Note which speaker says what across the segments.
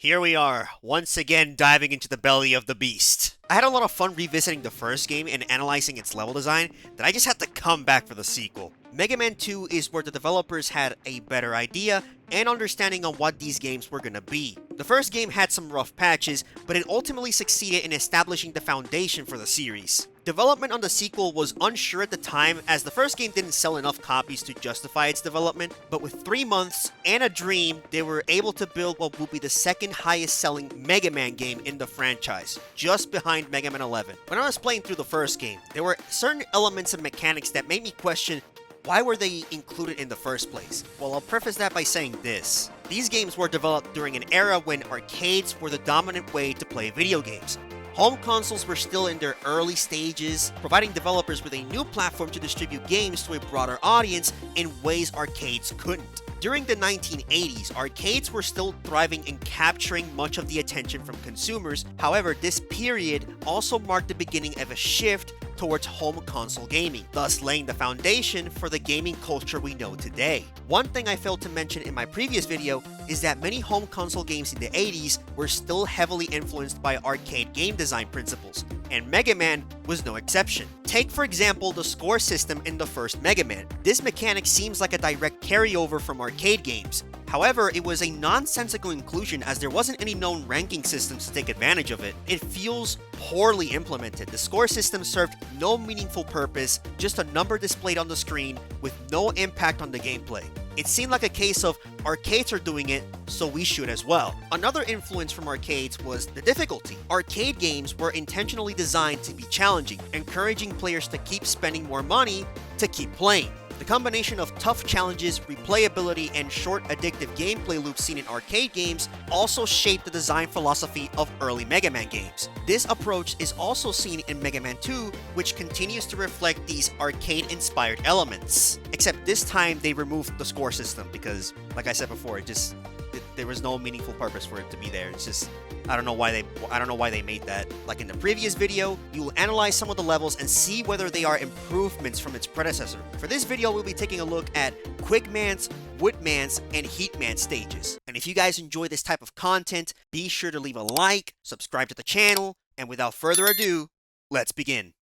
Speaker 1: Here we are, once again diving into the belly of the beast. I had a lot of fun revisiting the first game and analyzing its level design that I just had to come back for the sequel. Mega Man 2 is where the developers had a better idea and understanding on what these games were gonna be. The first game had some rough patches, but it ultimately succeeded in establishing the foundation for the series. Development on the sequel was unsure at the time, as the first game didn't sell enough copies to justify its development, but with 3 months and a dream, they were able to build what would be the second highest selling Mega Man game in the franchise, just behind Mega Man 11. When I was playing through the first game, there were certain elements and mechanics that made me question, why were they included in the first place? Well, I'll preface that by saying this. These games were developed during an era when arcades were the dominant way to play video games. Home consoles were still in their early stages, providing developers with a new platform to distribute games to a broader audience in ways arcades couldn't. During the 1980s, arcades were still thriving and capturing much of the attention from consumers. However, this period also marked the beginning of a shift towards home console gaming, thus laying the foundation for the gaming culture we know today. One thing I failed to mention in my previous video is that many home console games in the 80s were still heavily influenced by arcade game design principles, and Mega Man was no exception. Take for example the score system in the first Mega Man. This mechanic seems like a direct carryover from arcade games. However, it was a nonsensical inclusion as there wasn't any known ranking systems to take advantage of it. It feels poorly implemented. The score system served no meaningful purpose, just a number displayed on the screen with no impact on the gameplay. It seemed like a case of arcades are doing it, so we should as well. Another influence from arcades was the difficulty. Arcade games were intentionally designed to be challenging, encouraging players to keep spending more money to keep playing. The combination of tough challenges, replayability, and short addictive gameplay loops seen in arcade games also shaped the design philosophy of early Mega Man games. This approach is also seen in Mega Man 2, which continues to reflect these arcade-inspired elements. Except this time they removed the score system because, like I said before, there was no meaningful purpose for it to be there. It's just, I don't know why they made that. Like in the previous video, you will analyze some of the levels and see whether they are improvements from its predecessor. For this video, we'll be taking a look at Quick Man's, Wood Man's, and Heat Man stages. And if you guys enjoy this type of content, be sure to leave a like, subscribe to the channel, and without further ado, let's begin.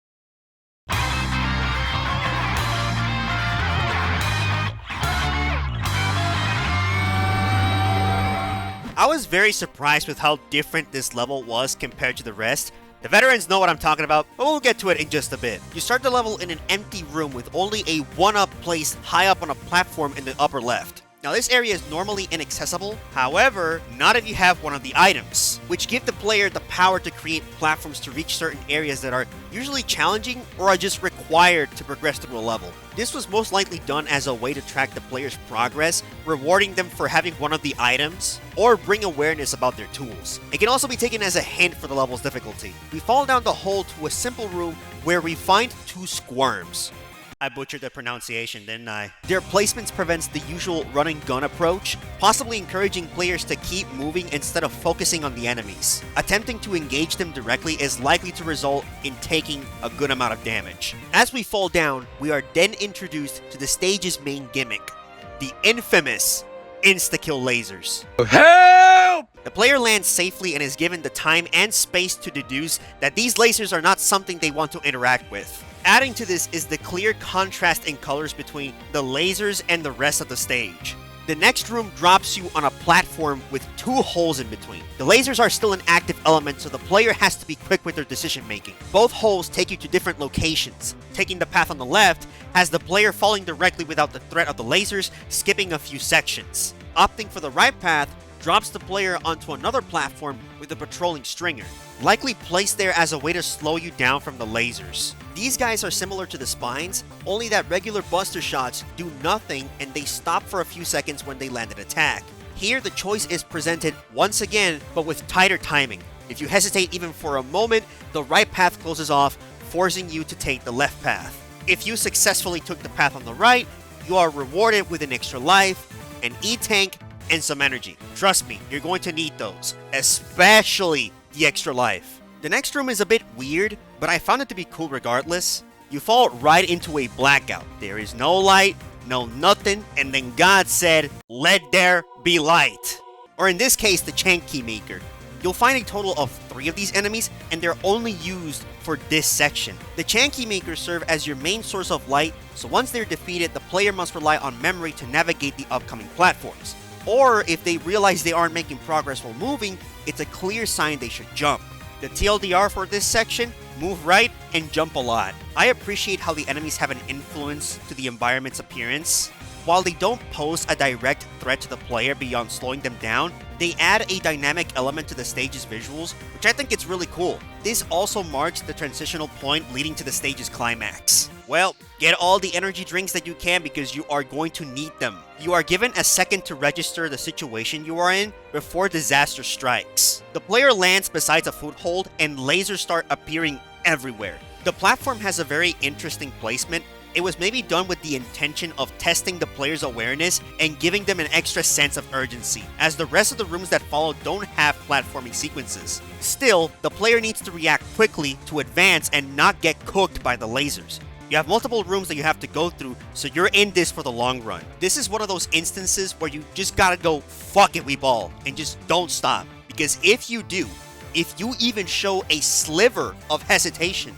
Speaker 1: I was very surprised with how different this level was compared to the rest. The veterans know what I'm talking about, but we'll get to it in just a bit. You start the level in an empty room with only a 1-up placed high up on a platform in the upper left. Now this area is normally inaccessible, however, not if you have one of the items, which give the player the power to create platforms to reach certain areas that are usually challenging or are just required to progress through a level. This was most likely done as a way to track the player's progress, rewarding them for having one of the items, or bring awareness about their tools. It can also be taken as a hint for the level's difficulty. We fall down the hole to a simple room where we find 2 squirms. I butchered the pronunciation, didn't I? Their placements prevents the usual run and gun approach, possibly encouraging players to keep moving instead of focusing on the enemies. Attempting to engage them directly is likely to result in taking a good amount of damage. As we fall down, we are then introduced to the stage's main gimmick, the infamous insta-kill lasers. Help! The player lands safely and is given the time and space to deduce that these lasers are not something they want to interact with. Adding to this is the clear contrast in colors between the lasers and the rest of the stage. The next room drops you on a platform with 2 holes in between. The lasers are still an active element, so the player has to be quick with their decision making. Both holes take you to different locations. Taking the path on the left has the player falling directly without the threat of the lasers, skipping a few sections. Opting for the right path drops the player onto another platform with a patrolling stringer, likely placed there as a way to slow you down from the lasers. These guys are similar to the spines, only that regular buster shots do nothing and they stop for a few seconds when they land an attack. Here the choice is presented once again, but with tighter timing. If you hesitate even for a moment, the right path closes off, forcing you to take the left path. If you successfully took the path on the right, you are rewarded with an extra life, an E-tank, and some energy. Trust me, you're going to need those, especially the extra life. The next room is a bit weird, but I found it to be cool regardless. You fall right into a blackout. There is no light, no nothing, and then God said, "Let there be light." or in this case, the Chanky Maker. You'll find a total of 3 of these enemies, and they're only used for this section. The Chanky Makers serve as your main source of light, so once they're defeated, the player must rely on memory to navigate the upcoming platforms. Or if they realize they aren't making progress while moving, it's a clear sign they should jump. The TLDR for this section, move right and jump a lot. I appreciate how the enemies have an influence to the environment's appearance. While they don't pose a direct threat to the player beyond slowing them down, they add a dynamic element to the stage's visuals, which I think is really cool. This also marks the transitional point leading to the stage's climax. Well, get all the energy drinks that you can because you are going to need them. You are given a second to register the situation you are in before disaster strikes. The player lands beside a foothold and lasers start appearing everywhere. The platform has a very interesting placement. It was maybe done with the intention of testing the player's awareness and giving them an extra sense of urgency, as the rest of the rooms that follow don't have platforming sequences. Still, the player needs to react quickly to advance and not get cooked by the lasers. You have multiple rooms that you have to go through, so you're in this for the long run. This is one of those instances where you just gotta go, fuck it, we ball, and just don't stop. Because if you do, if you even show a sliver of hesitation,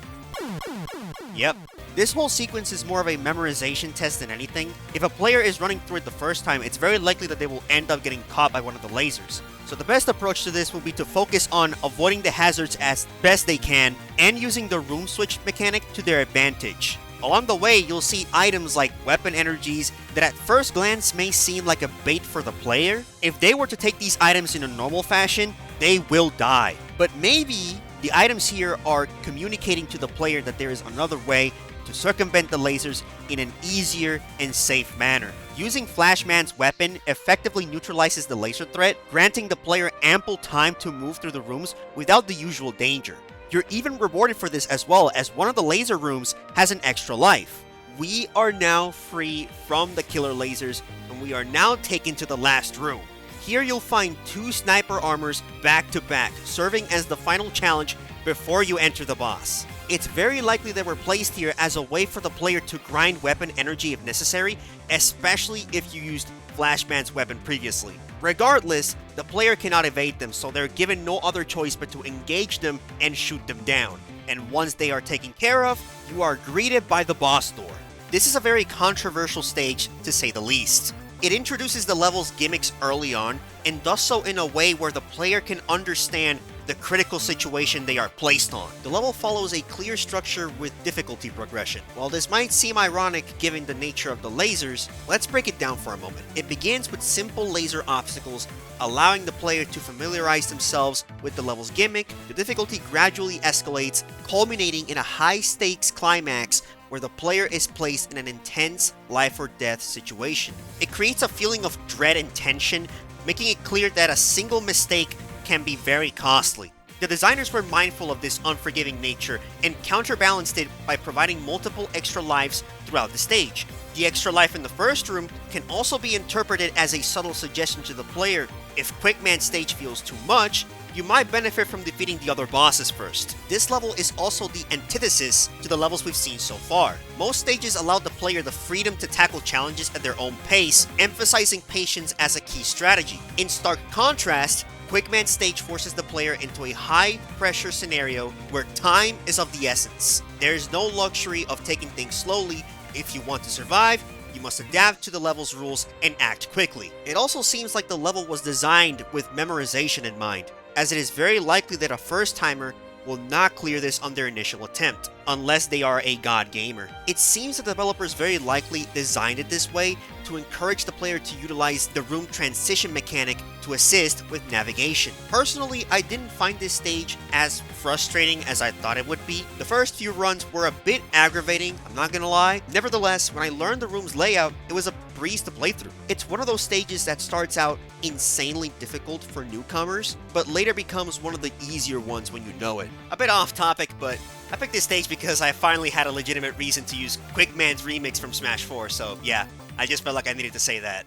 Speaker 1: yep, this whole sequence is more of a memorization test than anything. If a player is running through it the first time, it's very likely that they will end up getting caught by one of the lasers. So the best approach to this will be to focus on avoiding the hazards as best they can and using the room switch mechanic to their advantage. Along the way, you'll see items like weapon energies that at first glance may seem like a bait for the player. If they were to take these items in a normal fashion, they will die. But maybe the items here are communicating to the player that there is another way to circumvent the lasers in an easier and safe manner. Using Flashman's weapon effectively neutralizes the laser threat, granting the player ample time to move through the rooms without the usual danger. You're even rewarded for this as well, as one of the laser rooms has an extra life. We are now free from the killer lasers, and we are now taken to the last room. Here you'll find 2 sniper armors back to back, serving as the final challenge before you enter the boss. It's very likely they were placed here as a way for the player to grind weapon energy if necessary, especially if you used Flashman's weapon previously. Regardless, the player cannot evade them, so they're given no other choice but to engage them and shoot them down. And once they are taken care of, you are greeted by the boss door. This is a very controversial stage, to say the least. It introduces the level's gimmicks early on, and does so in a way where the player can understand the critical situation they are placed on. The level follows a clear structure with difficulty progression. While this might seem ironic given the nature of the lasers, let's break it down for a moment. It begins with simple laser obstacles, allowing the player to familiarize themselves with the level's gimmick. The difficulty gradually escalates, culminating in a high-stakes climax where the player is placed in an intense life or death situation. It creates a feeling of dread and tension, making it clear that a single mistake can be very costly. The designers were mindful of this unforgiving nature and counterbalanced it by providing multiple extra lives throughout the stage. The extra life in the first room can also be interpreted as a subtle suggestion to the player. If Quickman's stage feels too much, you might benefit from defeating the other bosses first. This level is also the antithesis to the levels we've seen so far. Most stages allow the player the freedom to tackle challenges at their own pace, emphasizing patience as a key strategy. In stark contrast, Quickman's stage forces the player into a high-pressure scenario where time is of the essence. There is no luxury of taking things slowly. If you want to survive, you must adapt to the level's rules and act quickly. It also seems like the level was designed with memorization in mind, as it is very likely that a first-timer will not clear this on their initial attempt, unless they are a god gamer. It seems the developers very likely designed it this way to encourage the player to utilize the room transition mechanic to assist with navigation. Personally, I didn't find this stage as frustrating as I thought it would be. The first few runs were a bit aggravating, I'm not gonna lie. Nevertheless, when I learned the room's layout, it was a breeze to play through. It's one of those stages that starts out insanely difficult for newcomers, but later becomes one of the easier ones when you know it. A bit off topic, but I picked this stage because I finally had a legitimate reason to use Quickman's remix from Smash 4, so yeah, I just felt like I needed to say that.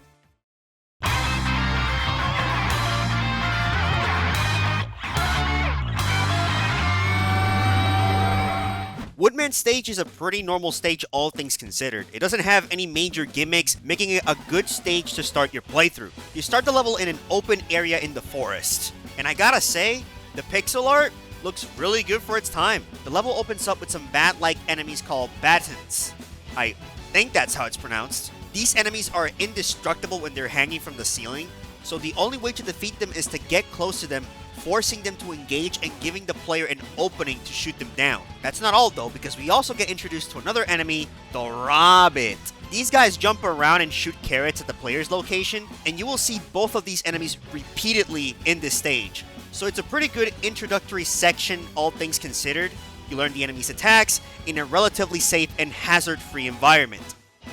Speaker 1: Woodman stage is a pretty normal stage all things considered. It doesn't have any major gimmicks, making it a good stage to start your playthrough. You start the level in an open area in the forest. And I gotta say, the pixel art looks really good for its time. The level opens up with some bat-like enemies called battens. I think that's how it's pronounced. These enemies are indestructible when they're hanging from the ceiling, so the only way to defeat them is to get close to them, forcing them to engage and giving the player an opening to shoot them down. That's not all though, because we also get introduced to another enemy, the Rabbit. These guys jump around and shoot carrots at the player's location, and you will see both of these enemies repeatedly in this stage. So it's a pretty good introductory section, all things considered. You learn the enemy's attacks in a relatively safe and hazard-free environment.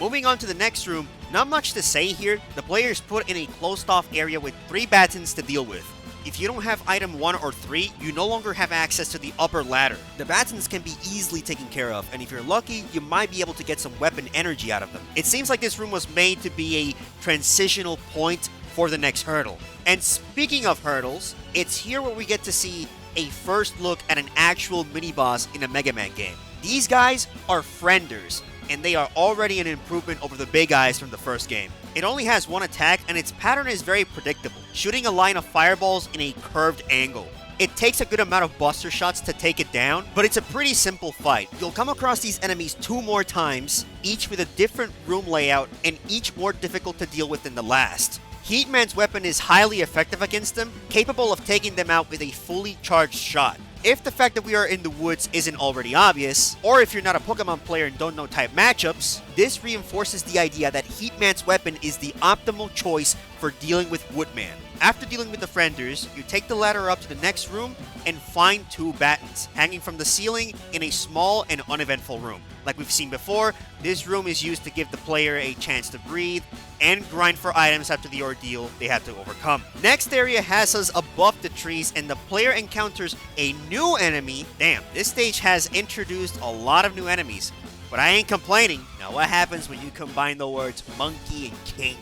Speaker 1: Moving on to the next room, not much to say here. The player is put in a closed-off area with 3 battens to deal with. If you don't have item 1 or 3, you no longer have access to the upper ladder. The battens can be easily taken care of, and if you're lucky, you might be able to get some weapon energy out of them. It seems like this room was made to be a transitional point for the next hurdle. And speaking of hurdles, it's here where we get to see a first look at an actual mini-boss in a Mega Man game. These guys are Frienders, and they are already an improvement over the big guys from the first game. It only has 1 attack, and its pattern is very predictable, shooting a line of fireballs in a curved angle. It takes a good amount of buster shots to take it down, but it's a pretty simple fight. You'll come across these enemies 2 more times, each with a different room layout, and each more difficult to deal with than the last. Heatman's weapon is highly effective against them, capable of taking them out with a fully charged shot. If the fact that we are in the woods isn't already obvious, or if you're not a Pokemon player and don't know type matchups, this reinforces the idea that Heatman's weapon is the optimal choice for dealing with Woodman. After dealing with the Frienders, you take the ladder up to the next room and find 2 battens hanging from the ceiling in a small and uneventful room. Like we've seen before, this room is used to give the player a chance to breathe and grind for items after the ordeal they had to overcome. Next area has us above the trees, and the player encounters a new enemy. Damn, this stage has introduced a lot of new enemies, but I ain't complaining. Now what happens when you combine the words monkey and king?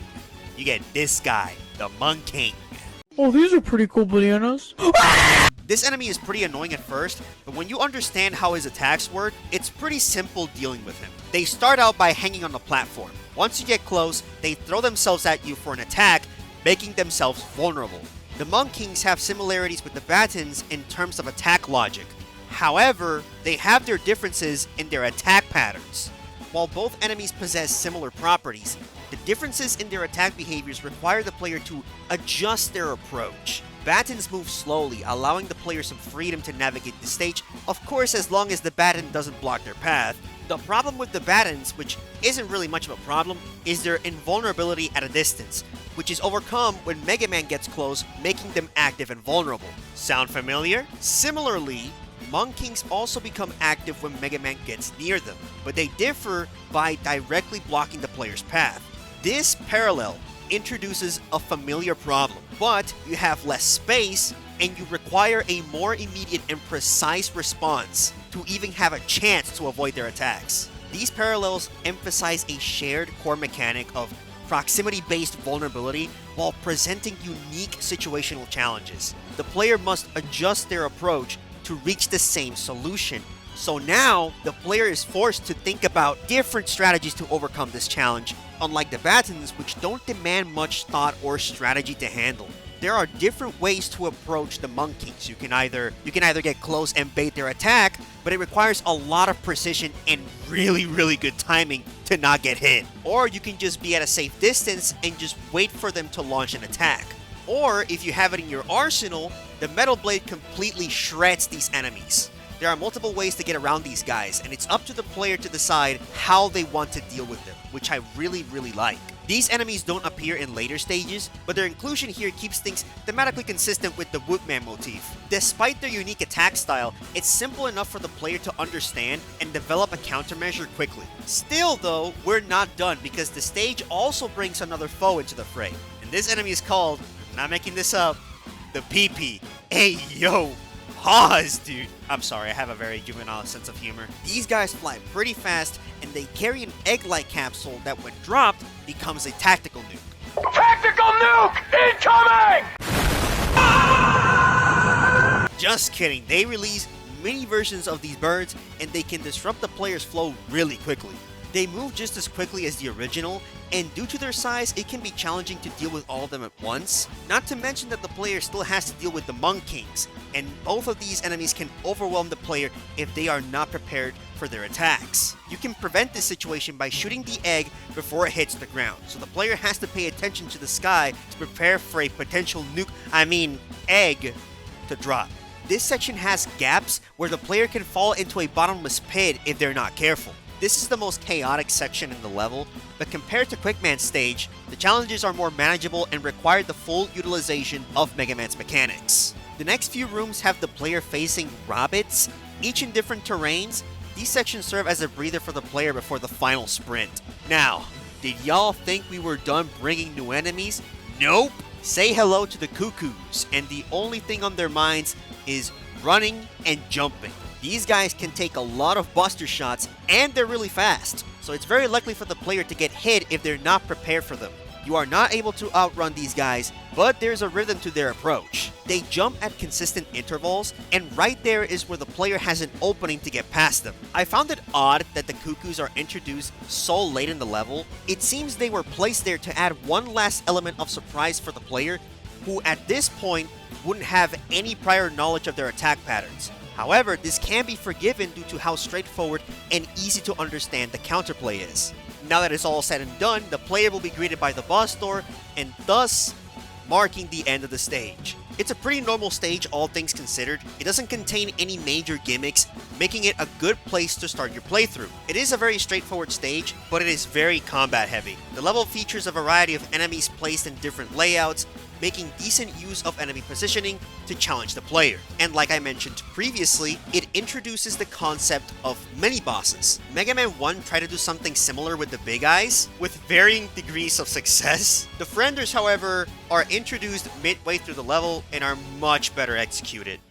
Speaker 1: You get this guy, the Monking.
Speaker 2: Oh, these are pretty cool bananas.
Speaker 1: This enemy is pretty annoying at first, but when you understand how his attacks work, it's pretty simple dealing with him. They start out by hanging on the platform. Once you get close, they throw themselves at you for an attack, making themselves vulnerable. The Monkings have similarities with the Battens in terms of attack logic. However, they have their differences in their attack patterns. While both enemies possess similar properties, the differences in their attack behaviors require the player to adjust their approach. Battens move slowly, allowing the player some freedom to navigate the stage, of course as long as the batten doesn't block their path. The problem with the battens, which isn't really much of a problem, is their invulnerability at a distance, which is overcome when Mega Man gets close, making them active and vulnerable. Sound familiar? Similarly, Monkings also become active when Mega Man gets near them, but they differ by directly blocking the player's path. This parallel introduces a familiar problem, but you have less space and you require a more immediate and precise response to even have a chance to avoid their attacks. These parallels emphasize a shared core mechanic of proximity-based vulnerability while presenting unique situational challenges. The player must adjust their approach to reach the same solution. So now, the player is forced to think about different strategies to overcome this challenge, unlike the Battens, which don't demand much thought or strategy to handle. There are different ways to approach the Monkings. You can either get close and bait their attack, but it requires a lot of precision and really good timing to not get hit. Or you can just be at a safe distance and just wait for them to launch an attack. Or if you have it in your arsenal, the Metal Blade completely shreds these enemies. There are multiple ways to get around these guys, and it's up to the player to decide how they want to deal with them, which I really like. These enemies don't appear in later stages, but their inclusion here keeps things thematically consistent with the Woodman motif. Despite their unique attack style, it's simple enough for the player to understand and develop a countermeasure quickly. Still though, we're not done because the stage also brings another foe into the fray. And this enemy is called, I'm not making this up, the PP. Hey yo! Pause, dude. I'm sorry, I have a very juvenile sense of humor. These guys fly pretty fast, and they carry an egg-like capsule that, when dropped, becomes a tactical nuke.
Speaker 3: Tactical nuke incoming!
Speaker 1: Just kidding. They release mini versions of these birds, and they can disrupt the player's flow really quickly. They move just as quickly as the original, and due to their size, it can be challenging to deal with all of them at once. Not to mention that the player still has to deal with the Monk Kings, and both of these enemies can overwhelm the player if they are not prepared for their attacks. You can prevent this situation by shooting the egg before it hits the ground, so the player has to pay attention to the sky to prepare for a potential egg to drop. This section has gaps where the player can fall into a bottomless pit if they're not careful. This is the most chaotic section in the level, but compared to Quickman's stage, the challenges are more manageable and require the full utilization of Mega Man's mechanics. The next few rooms have the player facing rabbits, each in different terrains. These sections serve as a breather for the player before the final sprint. Now, did y'all think we were done bringing new enemies? Nope! Say hello to the Cuckoos, and the only thing on their minds is running and jumping. These guys can take a lot of buster shots, and they're really fast, so it's very likely for the player to get hit if they're not prepared for them. You are not able to outrun these guys, but there's a rhythm to their approach. They jump at consistent intervals, and right there is where the player has an opening to get past them. I found it odd that the Cuckoos are introduced so late in the level. It seems they were placed there to add one last element of surprise for the player, who at this point wouldn't have any prior knowledge of their attack patterns. However, this can be forgiven due to how straightforward and easy to understand the counterplay is. Now that it's all said and done, the player will be greeted by the boss door, and thus marking the end of the stage. It's a pretty normal stage, all things considered. It doesn't contain any major gimmicks, making it a good place to start your playthrough. It is a very straightforward stage, but it is very combat heavy. The level features a variety of enemies placed in different layouts, making decent use of enemy positioning to challenge the player. And like I mentioned previously, it introduces the concept of mini-bosses. Mega Man 1 tried to do something similar with the Big Eyes, with varying degrees of success. The Frienders, however, are introduced midway through the level and are much better executed.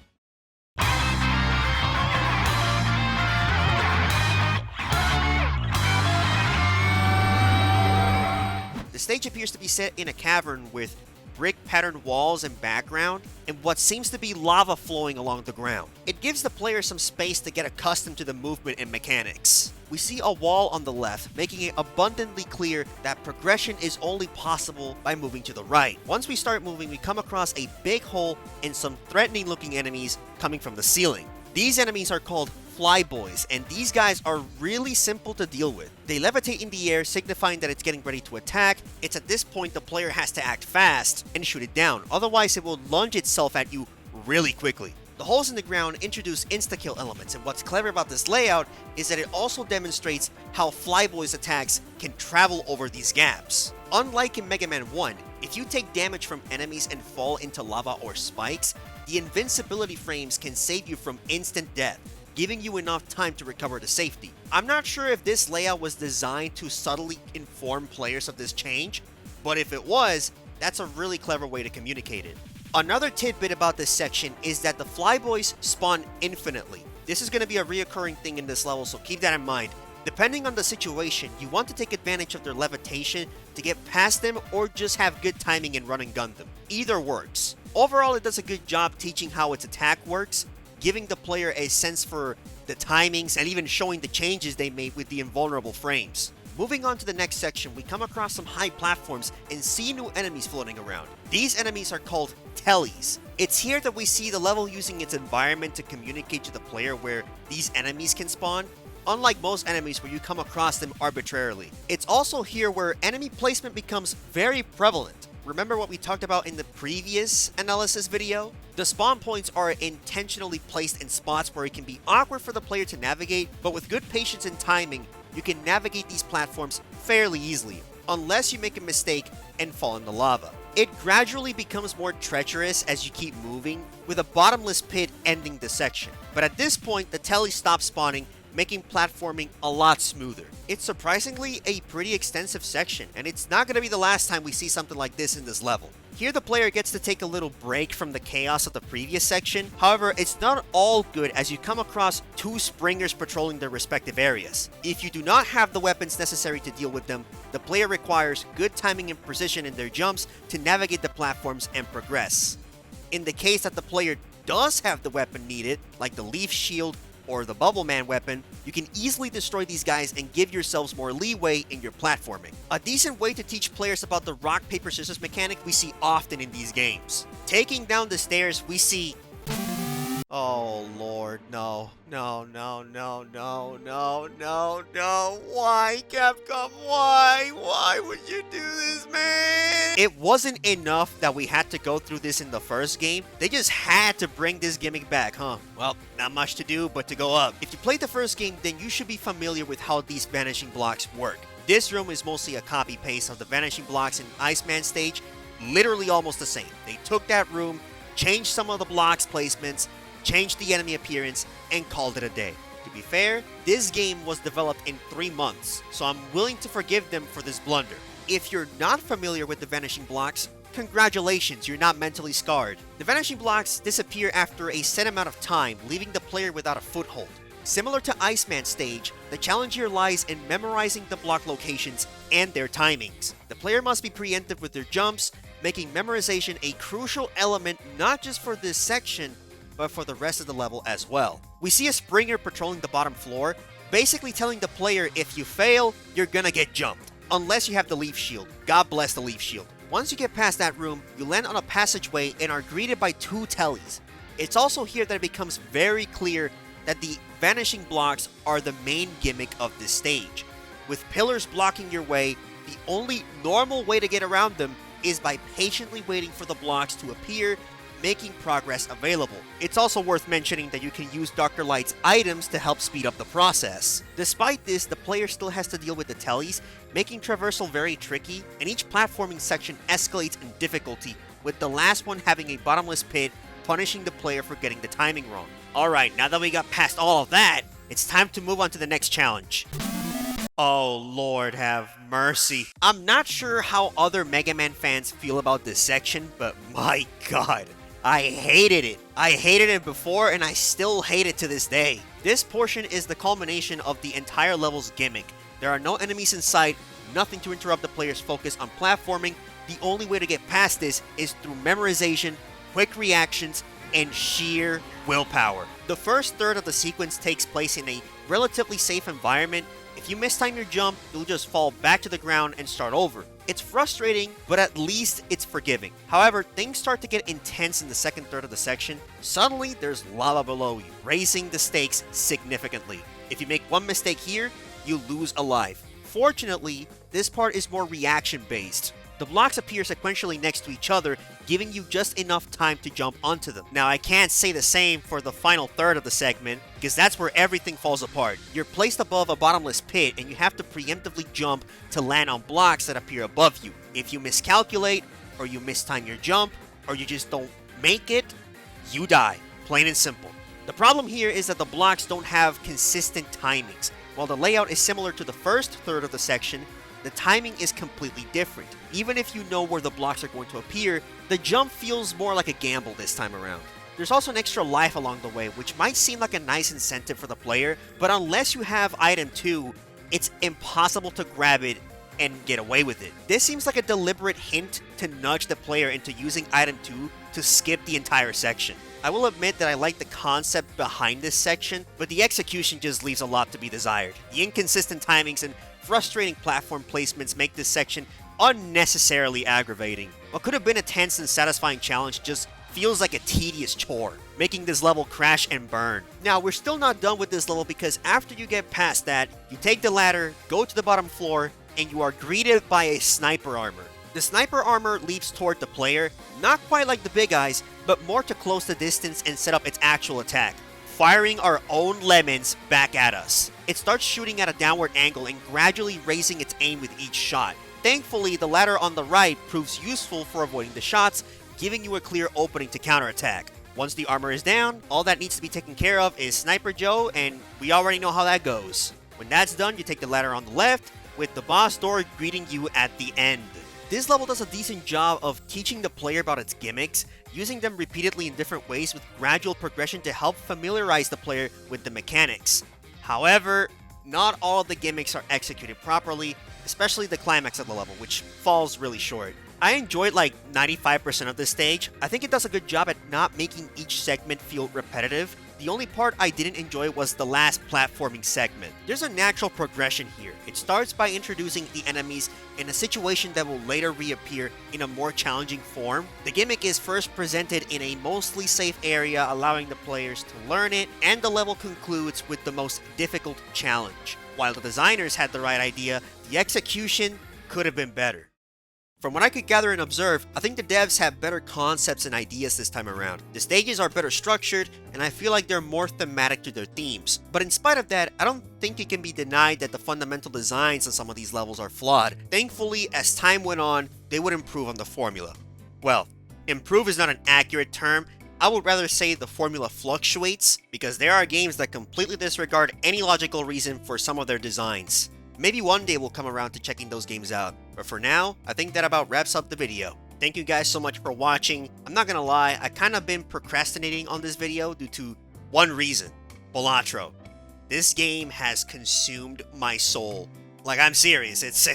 Speaker 1: The stage appears to be set in a cavern with brick-patterned walls and background, and what seems to be lava flowing along the ground. It gives the player some space to get accustomed to the movement and mechanics. We see a wall on the left, making it abundantly clear that progression is only possible by moving to the right. Once we start moving, we come across a big hole and some threatening-looking enemies coming from the ceiling. These enemies are called Flyboys, and these guys are really simple to deal with. They levitate in the air, signifying that it's getting ready to attack. It's at this point the player has to act fast and shoot it down, otherwise it will lunge itself at you really quickly. The holes in the ground introduce insta-kill elements, and what's clever about this layout is that it also demonstrates how Flyboy's attacks can travel over these gaps. Unlike in Mega Man 1, if you take damage from enemies and fall into lava or spikes, the invincibility frames can save you from instant death, giving you enough time to recover to safety. I'm not sure if this layout was designed to subtly inform players of this change, but if it was, that's a really clever way to communicate it. Another tidbit about this section is that the Flyboys spawn infinitely. This is going to be a reoccurring thing in this level, so keep that in mind. Depending on the situation, you want to take advantage of their levitation to get past them or just have good timing and run and gun them. Either works. Overall, it does a good job teaching how its attack works, giving the player a sense for the timings and even showing the changes they made with the invulnerable frames. Moving on to the next section, we come across some high platforms and see new enemies floating around. These enemies are called Tellies. It's here that we see the level using its environment to communicate to the player where these enemies can spawn, unlike most enemies where you come across them arbitrarily. It's also here where enemy placement becomes very prevalent. Remember what we talked about in the previous analysis video? The spawn points are intentionally placed in spots where it can be awkward for the player to navigate, but with good patience and timing, you can navigate these platforms fairly easily, unless you make a mistake and fall in the lava. It gradually becomes more treacherous as you keep moving, with a bottomless pit ending the section. But at this point, the telly stops spawning, making platforming a lot smoother. It's surprisingly a pretty extensive section, and it's not going to be the last time we see something like this in this level. Here the player gets to take a little break from the chaos of the previous section. However, it's not all good as you come across two springers patrolling their respective areas. If you do not have the weapons necessary to deal with them, the player requires good timing and precision in their jumps to navigate the platforms and progress. In the case that the player does have the weapon needed, like the Leaf Shield or the Bubble Man weapon, you can easily destroy these guys and give yourselves more leeway in your platforming. A decent way to teach players about the rock, paper, scissors mechanic we see often in these games. Taking down the stairs, we see... Oh lord, no. No, no, no, no, no, no, no. Why, Capcom? Why? Why would you do this, man? It wasn't enough that we had to go through this in the first game. They just had to bring this gimmick back, huh? Well, not much to do but to go up. If you played the first game, then you should be familiar with how these vanishing blocks work. This room is mostly a copy-paste of the vanishing blocks in Iceman stage, literally almost the same. They took that room, changed some of the blocks placements, changed the enemy appearance, and called it a day. To be fair, this game was developed in 3 months, so I'm willing to forgive them for this blunder. If you're not familiar with the vanishing blocks, congratulations, you're not mentally scarred. The vanishing blocks disappear after a set amount of time, leaving the player without a foothold. Similar to Iceman stage, the challenge here lies in memorizing the block locations and their timings. The player must be preemptive with their jumps, making memorization a crucial element not just for this section, but for the rest of the level as well. We see a Springer patrolling the bottom floor, basically telling the player if you fail, you're gonna get jumped. Unless you have the Leaf Shield. God bless the Leaf Shield. Once you get past that room, you land on a passageway and are greeted by 2 tellies. It's also here that it becomes very clear that the vanishing blocks are the main gimmick of this stage. With pillars blocking your way, the only normal way to get around them is by patiently waiting for the blocks to appear, making progress available. It's also worth mentioning that you can use Dr. Light's items to help speed up the process. Despite this, the player still has to deal with the tellies, making traversal very tricky, and each platforming section escalates in difficulty, with the last one having a bottomless pit, punishing the player for getting the timing wrong. Alright, now that we got past all of that, it's time to move on to the next challenge. Oh Lord have mercy. I'm not sure how other Mega Man fans feel about this section, but my god, I hated it. I hated it before and I still hate it to this day. This portion is the culmination of the entire level's gimmick. There are no enemies in sight, nothing to interrupt the player's focus on platforming. The only way to get past this is through memorization, quick reactions, and sheer willpower. The first third of the sequence takes place in a relatively safe environment. If you mistime your jump, you'll just fall back to the ground and start over. It's frustrating, but at least it's forgiving. However, things start to get intense in the second third of the section. Suddenly, there's lava below you, raising the stakes significantly. If you make one mistake here, you lose a life. Fortunately, this part is more reaction-based. The blocks appear sequentially next to each other, giving you just enough time to jump onto them. Now, I can't say the same for the final third of the segment, because that's where everything falls apart. You're placed above a bottomless pit, and you have to preemptively jump to land on blocks that appear above you. If you miscalculate, or you mistime your jump, or you just don't make it, you die. Plain and simple. The problem here is that the blocks don't have consistent timings. While the layout is similar to the first third of the section, the timing is completely different. Even if you know where the blocks are going to appear, the jump feels more like a gamble this time around. There's also an extra life along the way, which might seem like a nice incentive for the player, but unless you have item 2, it's impossible to grab it and get away with it. This seems like a deliberate hint to nudge the player into using item 2 to skip the entire section. I will admit that I like the concept behind this section, but the execution just leaves a lot to be desired. The inconsistent timings and frustrating platform placements make this section unnecessarily aggravating. What could have been a tense and satisfying challenge just feels like a tedious chore, making this level crash and burn. Now, we're still not done with this level because after you get past that, you take the ladder, go to the bottom floor, and you are greeted by a sniper armor. The sniper armor leaps toward the player, not quite like the big eyes, but more to close the distance and set up its actual attack, firing our own lemons back at us. It starts shooting at a downward angle and gradually raising its aim with each shot. Thankfully, the ladder on the right proves useful for avoiding the shots, giving you a clear opening to counterattack. Once the armor is down, all that needs to be taken care of is Sniper Joe, and we already know how that goes. When that's done, you take the ladder on the left, with the boss door greeting you at the end. This level does a decent job of teaching the player about its gimmicks, using them repeatedly in different ways with gradual progression to help familiarize the player with the mechanics. However, not all of the gimmicks are executed properly, especially the climax of the level, which falls really short. I enjoyed like 95% of this stage. I think it does a good job at not making each segment feel repetitive. The only part I didn't enjoy was the last platforming segment. There's a natural progression here. It starts by introducing the enemies in a situation that will later reappear in a more challenging form. The gimmick is first presented in a mostly safe area, allowing the players to learn it, and the level concludes with the most difficult challenge. While the designers had the right idea, the execution could have been better. From what I could gather and observe, I think the devs have better concepts and ideas this time around. The stages are better structured, and I feel like they're more thematic to their themes. But in spite of that, I don't think it can be denied that the fundamental designs on some of these levels are flawed. Thankfully, as time went on, they would improve on the formula. Well, improve is not an accurate term. I would rather say the formula fluctuates, because there are games that completely disregard any logical reason for some of their designs. Maybe one day we'll come around to checking those games out, but for now, I think that about wraps up the video. Thank you guys so much for watching. I'm not gonna lie, I kinda been procrastinating on this video due to one reason: Balatro. This game has consumed my soul. Like, I'm serious, it's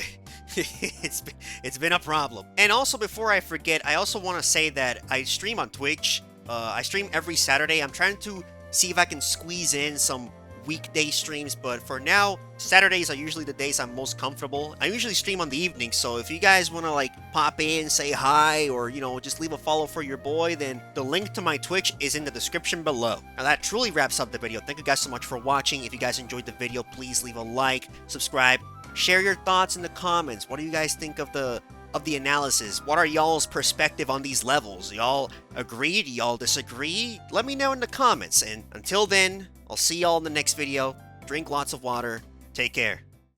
Speaker 1: been a problem. And also, before I forget, I also want to say that I stream on Twitch. I stream every Saturday. I'm trying to see if I can squeeze in some weekday streams, but for now, Saturdays are usually the days I'm most comfortable. I usually stream on the evening, so if you guys want to like pop in, say hi, or just leave a follow for your boy, then the link to my Twitch is in the description below. Now that truly wraps up the video. Thank you guys so much for watching. If you guys enjoyed the video, please leave a like, subscribe, share your thoughts in the comments. What do you guys think of the analysis? What are y'all's perspective on these levels? Y'all agree? Do y'all disagree? Let me know in the comments. And until then, I'll see y'all in the next video. Drink lots of water. Take care.